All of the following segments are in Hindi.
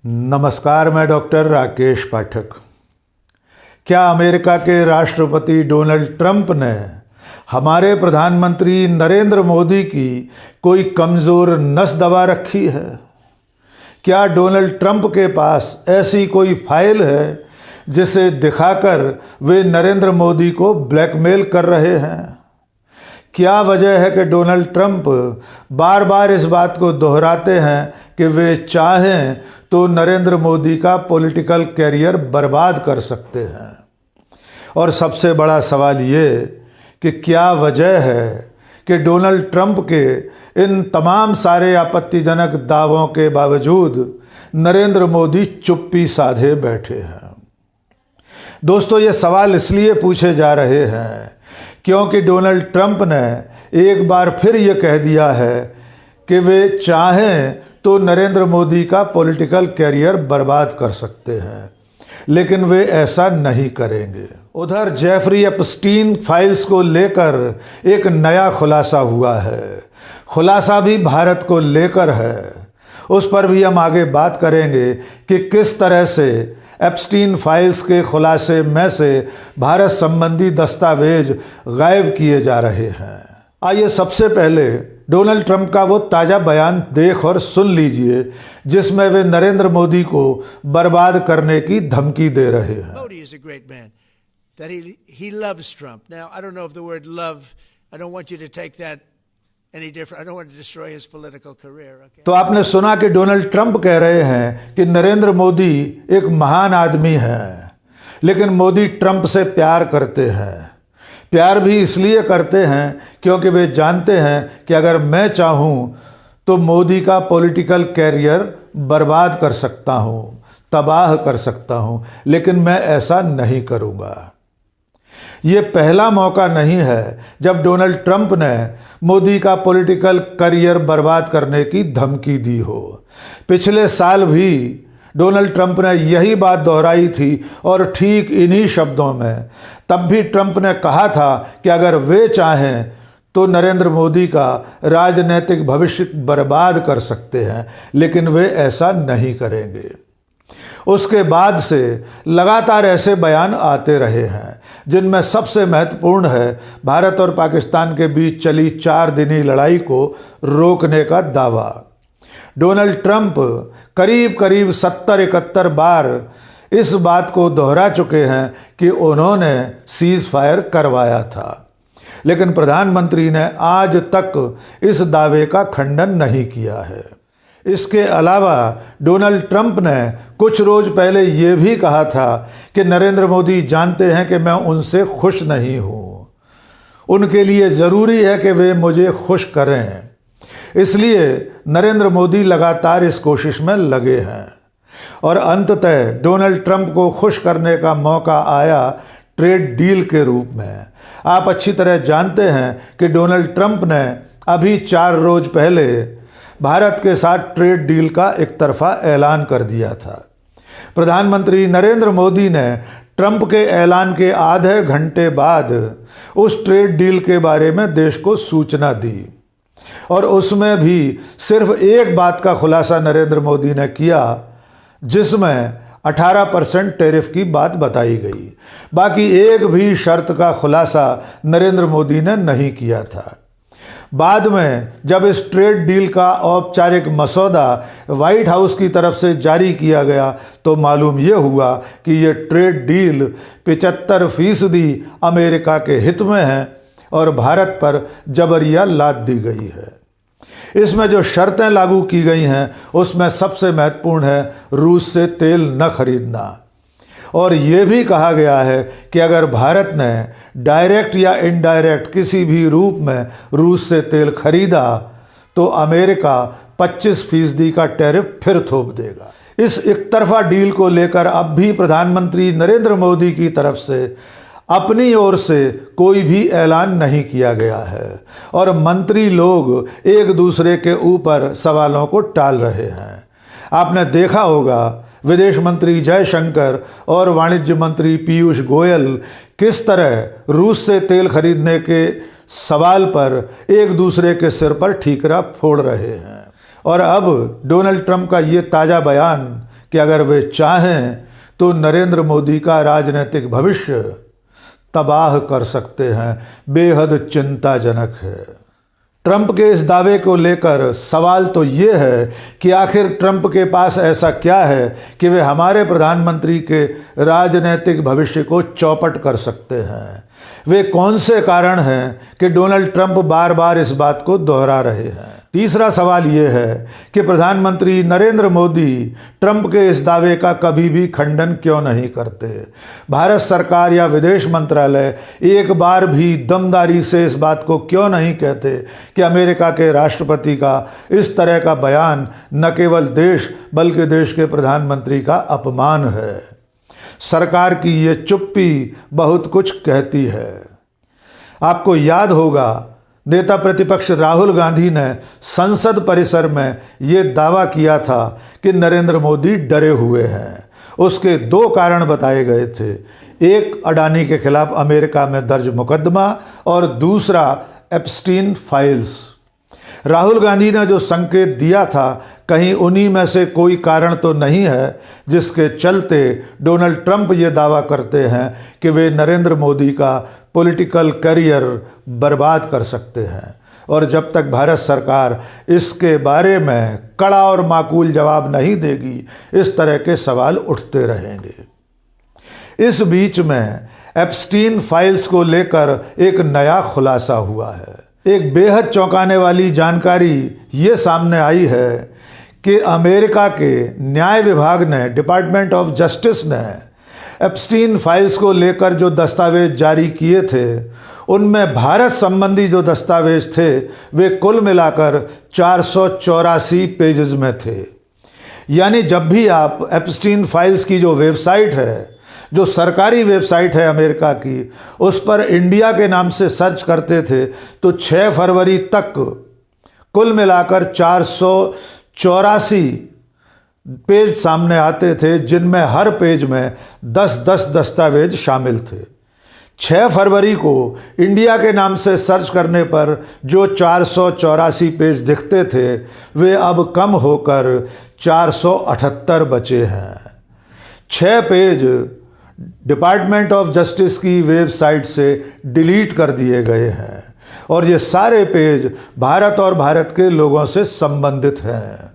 नमस्कार, मैं डॉक्टर राकेश पाठक। क्या अमेरिका के राष्ट्रपति डोनाल्ड ट्रंप ने हमारे प्रधानमंत्री नरेंद्र मोदी की कोई कमज़ोर नस दबा रखी है? क्या डोनाल्ड ट्रंप के पास ऐसी कोई फाइल है जिसे दिखाकर वे नरेंद्र मोदी को ब्लैकमेल कर रहे हैं? क्या वजह है कि डोनाल्ड ट्रंप बार बार इस बात को दोहराते हैं कि वे चाहें तो नरेंद्र मोदी का पॉलिटिकल कैरियर बर्बाद कर सकते हैं? और सबसे बड़ा सवाल ये कि क्या वजह है कि डोनाल्ड ट्रंप के इन तमाम सारे आपत्तिजनक दावों के बावजूद नरेंद्र मोदी चुप्पी साधे बैठे हैं? दोस्तों, ये सवाल इसलिए पूछे जा रहे हैं क्योंकि डोनाल्ड ट्रंप ने एक बार फिर ये कह दिया है कि वे चाहें तो नरेंद्र मोदी का पॉलिटिकल कैरियर बर्बाद कर सकते हैं, लेकिन वे ऐसा नहीं करेंगे। उधर जेफरी एप्स्टीन फाइल्स को लेकर एक नया खुलासा हुआ है। खुलासा भी भारत को लेकर है। उस पर भी हम आगे बात करेंगे कि किस तरह से एप्स्टीन फाइल्स के खुलासे में से भारत संबंधी दस्तावेज गायब किए जा रहे हैं। आइए सबसे पहले डोनाल्ड ट्रंप का वो ताज़ा बयान देख और सुन लीजिए जिसमें वे नरेंद्र मोदी को बर्बाद करने की धमकी दे रहे हैं। Modi is a great man. That he loves Trump. Now, I don't know if the word love, I don't want you to take that any different. I don't want to destroy his political career. Okay? तो आपने सुना कि डोनाल्ड ट्रंप कह रहे हैं कि नरेंद्र मोदी एक महान आदमी है, लेकिन मोदी ट्रंप से प्यार करते हैं। प्यार भी इसलिए करते हैं क्योंकि वे जानते हैं कि अगर मैं चाहूँ तो मोदी का पॉलिटिकल कैरियर बर्बाद कर सकता हूँ, तबाह कर सकता हूँ, लेकिन मैं ऐसा नहीं करूँगा। ये पहला मौका नहीं है जब डोनाल्ड ट्रंप ने मोदी का पॉलिटिकल करियर बर्बाद करने की धमकी दी हो। पिछले साल भी डोनाल्ड ट्रंप ने यही बात दोहराई थी और ठीक इन्हीं शब्दों में। तब भी ट्रंप ने कहा था कि अगर वे चाहें तो नरेंद्र मोदी का राजनीतिक भविष्य बर्बाद कर सकते हैं, लेकिन वे ऐसा नहीं करेंगे। उसके बाद से लगातार ऐसे बयान आते रहे हैं, जिनमें सबसे महत्वपूर्ण है भारत और पाकिस्तान के बीच चली 4 दिनी लड़ाई को रोकने का दावा। डोनाल्ड ट्रंप करीब 70-71 बार इस बात को दोहरा चुके हैं कि उन्होंने सीज फायर करवाया था, लेकिन प्रधानमंत्री ने आज तक इस दावे का खंडन नहीं किया है। इसके अलावा डोनाल्ड ट्रंप ने कुछ रोज पहले ये भी कहा था कि नरेंद्र मोदी जानते हैं कि मैं उनसे खुश नहीं हूँ, उनके लिए ज़रूरी है कि वे मुझे खुश करें। इसलिए नरेंद्र मोदी लगातार इस कोशिश में लगे हैं और अंततः डोनाल्ड ट्रंप को खुश करने का मौका आया ट्रेड डील के रूप में। आप अच्छी तरह जानते हैं कि डोनाल्ड ट्रंप ने अभी 4 रोज पहले भारत के साथ ट्रेड डील का एक तरफा ऐलान कर दिया था। प्रधानमंत्री नरेंद्र मोदी ने ट्रंप के ऐलान के आधे घंटे बाद उस ट्रेड डील के बारे में देश को सूचना दी और उसमें भी सिर्फ एक बात का खुलासा नरेंद्र मोदी ने किया, जिसमें 18% टैरिफ की बात बताई गई। बाकी एक भी शर्त का खुलासा नरेंद्र मोदी ने नहीं किया था। बाद में जब इस ट्रेड डील का औपचारिक मसौदा व्हाइट हाउस की तरफ से जारी किया गया तो मालूम यह हुआ कि ये ट्रेड डील 75% अमेरिका के हित में है और भारत पर जबरिया लाद दी गई है। इसमें जो शर्तें लागू की गई हैं उसमें सबसे महत्वपूर्ण है रूस से तेल न खरीदना, और ये भी कहा गया है कि अगर भारत ने डायरेक्ट या इनडायरेक्ट किसी भी रूप में रूस से तेल खरीदा तो अमेरिका 25% का टैरिफ फिर थोप देगा। इस एक तरफा डील को लेकर अब भी प्रधानमंत्री नरेंद्र मोदी की तरफ से अपनी ओर से कोई भी ऐलान नहीं किया गया है और मंत्री लोग एक दूसरे के ऊपर सवालों को टाल रहे हैं। आपने देखा होगा विदेश मंत्री जयशंकर और वाणिज्य मंत्री पीयूष गोयल किस तरह रूस से तेल खरीदने के सवाल पर एक दूसरे के सिर पर ठीकरा फोड़ रहे हैं। और अब डोनाल्ड ट्रंप का ये ताज़ा बयान कि अगर वे चाहें तो नरेंद्र मोदी का राजनीतिक भविष्य तबाह कर सकते हैं, बेहद चिंताजनक है। ट्रंप के इस दावे को लेकर सवाल तो ये है कि आखिर ट्रंप के पास ऐसा क्या है कि वे हमारे प्रधानमंत्री के राजनीतिक भविष्य को चौपट कर सकते हैं। वे कौन से कारण हैं कि डोनाल्ड ट्रंप बार बार इस बात को दोहरा रहे हैं। तीसरा सवाल ये है कि प्रधानमंत्री नरेंद्र मोदी ट्रंप के इस दावे का कभी भी खंडन क्यों नहीं करते। भारत सरकार या विदेश मंत्रालय एक बार भी दमदारी से इस बात को क्यों नहीं कहते कि अमेरिका के राष्ट्रपति का इस तरह का बयान न केवल देश बल्कि देश के प्रधानमंत्री का अपमान है। सरकार की ये चुप्पी बहुत कुछ कहती है। आपको याद होगा नेता प्रतिपक्ष राहुल गांधी ने संसद परिसर में ये दावा किया था कि नरेंद्र मोदी डरे हुए हैं। उसके दो कारण बताए गए थे, एक अडानी के खिलाफ अमेरिका में दर्ज मुकदमा और दूसरा एप्स्टीन फाइल्स। राहुल गांधी ने जो संकेत दिया था, कहीं उन्हीं में से कोई कारण तो नहीं है जिसके चलते डोनाल्ड ट्रंप ये दावा करते हैं कि वे नरेंद्र मोदी का पॉलिटिकल करियर बर्बाद कर सकते हैं। और जब तक भारत सरकार इसके बारे में कड़ा और माकूल जवाब नहीं देगी, इस तरह के सवाल उठते रहेंगे। इस बीच में एप्स्टीन फाइल्स को लेकर एक नया खुलासा हुआ है। एक बेहद चौंकाने वाली जानकारी ये सामने आई है कि अमेरिका के न्याय विभाग ने, डिपार्टमेंट ऑफ जस्टिस ने एप्स्टीन फाइल्स को लेकर जो दस्तावेज जारी किए थे, उनमें भारत संबंधी जो दस्तावेज थे वे कुल मिलाकर 484 पेजेस में थे। यानी जब भी आप एप्स्टीन फाइल्स की जो वेबसाइट है, जो सरकारी वेबसाइट है अमेरिका की, उस पर इंडिया के नाम से सर्च करते थे तो 6 फरवरी तक कुल मिलाकर 484 पेज सामने आते थे, जिनमें हर पेज में 10-10 दस्तावेज शामिल थे। 6 फरवरी को इंडिया के नाम से सर्च करने पर जो 484 पेज दिखते थे, वे अब कम होकर 478 बचे हैं। 6 पेज डिपार्टमेंट ऑफ जस्टिस की वेबसाइट से डिलीट कर दिए गए हैं और ये सारे पेज भारत और भारत के लोगों से संबंधित हैं।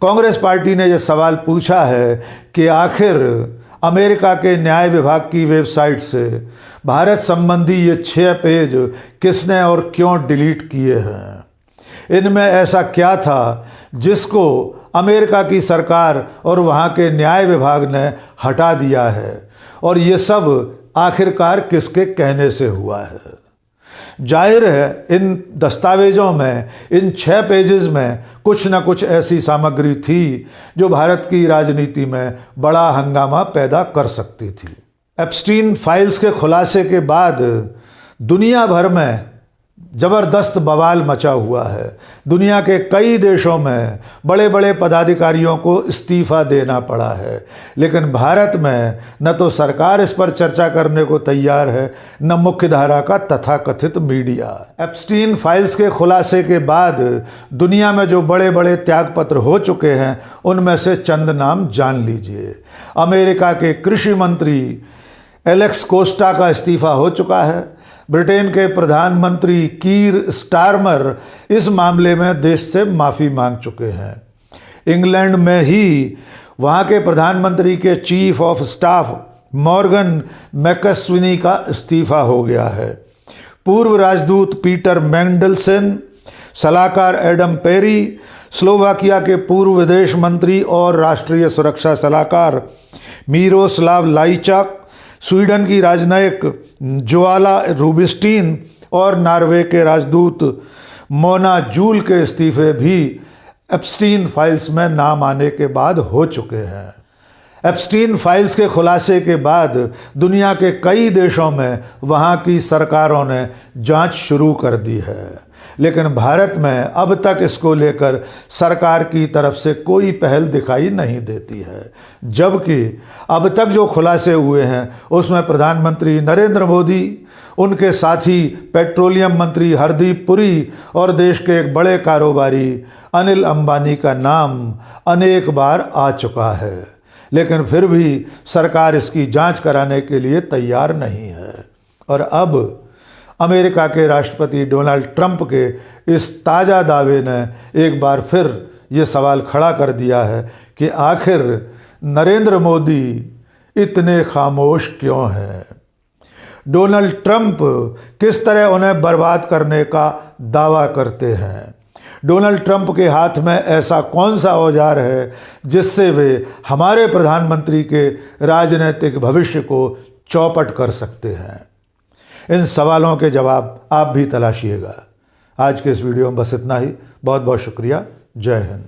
कांग्रेस पार्टी ने यह सवाल पूछा है कि आखिर अमेरिका के न्याय विभाग की वेबसाइट से भारत संबंधी ये 6 पेज किसने और क्यों डिलीट किए हैं। इनमें ऐसा क्या था जिसको अमेरिका की सरकार और वहाँ के न्याय विभाग ने हटा दिया है, और ये सब आखिरकार किसके कहने से हुआ है। जाहिर है इन दस्तावेजों में, इन 6 पेजेस में कुछ न कुछ ऐसी सामग्री थी जो भारत की राजनीति में बड़ा हंगामा पैदा कर सकती थी। एप्स्टीन फाइल्स के खुलासे के बाद दुनिया भर में ज़बरदस्त बवाल मचा हुआ है। दुनिया के कई देशों में बड़े बड़े पदाधिकारियों को इस्तीफ़ा देना पड़ा है, लेकिन भारत में न तो सरकार इस पर चर्चा करने को तैयार है, न मुख्य धारा का तथाकथित मीडिया। एप्स्टीन फाइल्स के खुलासे के बाद दुनिया में जो बड़े बड़े त्यागपत्र हो चुके हैं, उनमें से चंद नाम जान लीजिए। अमेरिका के कृषि मंत्री एलेक्स कोस्टा का इस्तीफ़ा हो चुका है। ब्रिटेन के प्रधानमंत्री कीर स्टारमर इस मामले में देश से माफ़ी मांग चुके हैं। इंग्लैंड में ही वहाँ के प्रधानमंत्री के चीफ ऑफ स्टाफ मॉर्गन मैकस्विनी का इस्तीफ़ा हो गया है। पूर्व राजदूत पीटर मेंडलसन, सलाहकार एडम पेरी, स्लोवाकिया के पूर्व विदेश मंत्री और राष्ट्रीय सुरक्षा सलाहकार मिरोस्लाव लाइचाक, स्वीडन की राजनयिक जोआला रूबिस्टीन और नॉर्वे के राजदूत मोना जूल के इस्तीफे भी एप्स्टीन फाइल्स में नाम आने के बाद हो चुके हैं। एप्स्टीन फाइल्स के खुलासे के बाद दुनिया के कई देशों में वहाँ की सरकारों ने जांच शुरू कर दी है, लेकिन भारत में अब तक इसको लेकर सरकार की तरफ से कोई पहल दिखाई नहीं देती है। जबकि अब तक जो खुलासे हुए हैं उसमें प्रधानमंत्री नरेंद्र मोदी उनके साथी पेट्रोलियम मंत्री हरदीप पुरी और देश के एक बड़े कारोबारी अनिल अंबानी का नाम अनेक बार आ चुका है, लेकिन फिर भी सरकार इसकी जांच कराने के लिए तैयार नहीं है। और अब अमेरिका के राष्ट्रपति डोनाल्ड ट्रंप के इस ताज़ा दावे ने एक बार फिर ये सवाल खड़ा कर दिया है कि आखिर नरेंद्र मोदी इतने खामोश क्यों हैं। डोनाल्ड ट्रंप किस तरह उन्हें बर्बाद करने का दावा करते हैं। डोनाल्ड ट्रंप के हाथ में ऐसा कौन सा औजार है जिससे वे हमारे प्रधानमंत्री के राजनीतिक भविष्य को चौपट कर सकते हैं। इन सवालों के जवाब आप भी तलाशिएगा। आज के इस वीडियो में बस इतना ही। बहुत बहुत शुक्रिया। जय हिंद।